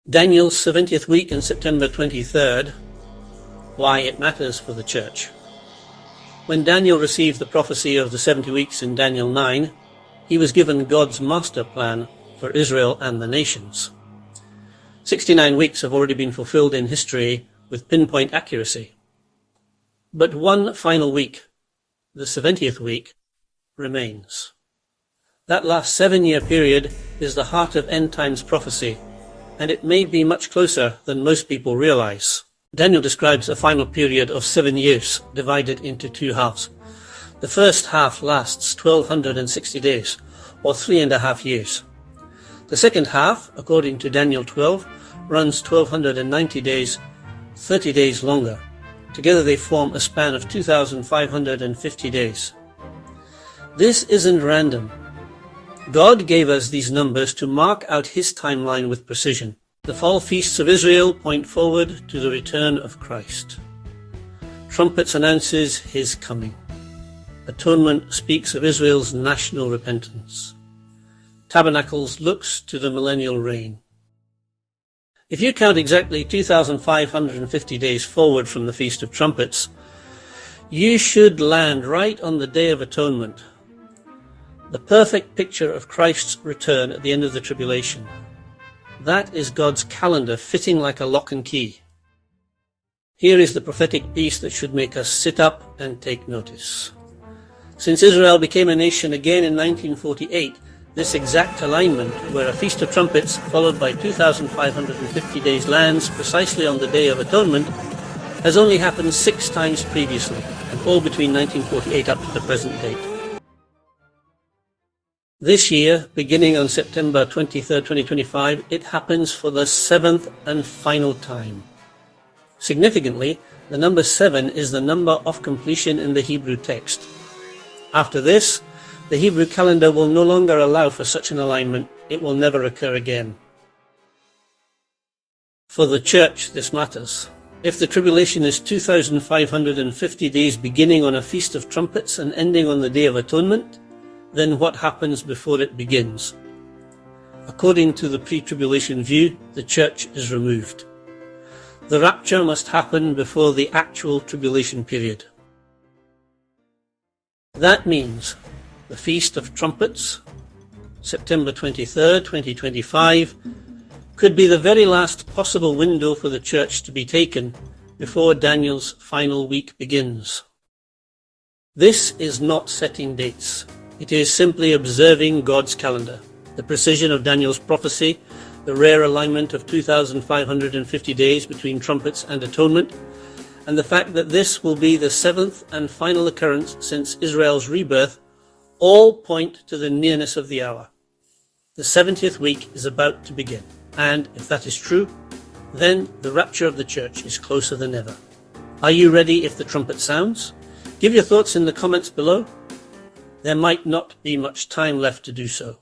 Daniel's 70th week and September 23rd, why it matters for the church. When Daniel received the prophecy of the 70 weeks in Daniel 9, he was given God's master plan for Israel and the nations. 69 weeks have already been fulfilled in history with pinpoint accuracy. But one final week, the 70th week, remains. That last 7-year period is the heart of end times prophecy, and it may be much closer than most people realize. Daniel describes a final period of 7 years divided into two halves. The first half lasts 1260 days, or 3.5 years. The second half, according to Daniel 12, runs 1290 days, 30 days longer. Together they form a span of 2550 days. This isn't random. God gave us these numbers to mark out his timeline with precision. The fall feasts of Israel point forward to the return of Christ. Trumpets announces his coming. Atonement speaks of Israel's national repentance. Tabernacles looks to the millennial reign. If you count exactly 2550 days forward from the Feast of Trumpets, you should land right on the Day of Atonement, the perfect picture of Christ's return at the end of the tribulation. That is God's calendar fitting like a lock and key. Here is the prophetic piece that should make us sit up and take notice. Since Israel became a nation again in 1948, this exact alignment, where a Feast of Trumpets followed by 2550 days lands precisely on the Day of Atonement, has only happened 6 times previously, and all between 1948 up to the present date. This year, beginning on September 23rd, 2025, it happens for the 7th and final time. Significantly, the number 7 is the number of completion in the Hebrew text. After this, the Hebrew calendar will no longer allow for such an alignment. It will never occur again. For the church, this matters. If the tribulation is 2550 days beginning on a Feast of Trumpets and ending on the Day of Atonement, then what happens before it begins? According to the pre-tribulation view, the church is removed. The rapture must happen before the actual tribulation period. That means the Feast of Trumpets, September 23rd, 2025, could be the very last possible window for the church to be taken before Daniel's final week begins. This is not setting dates. It is simply observing God's calendar, the precision of Daniel's prophecy, the rare alignment of 2550 days between trumpets and atonement, and the fact that this will be the 7th and final occurrence since Israel's rebirth, all point to the nearness of the hour. The 70th week is about to begin, and if that is true, then the rapture of the church is closer than ever. Are you ready if the trumpet sounds? Give your thoughts in the comments below. There might not be much time left to do so.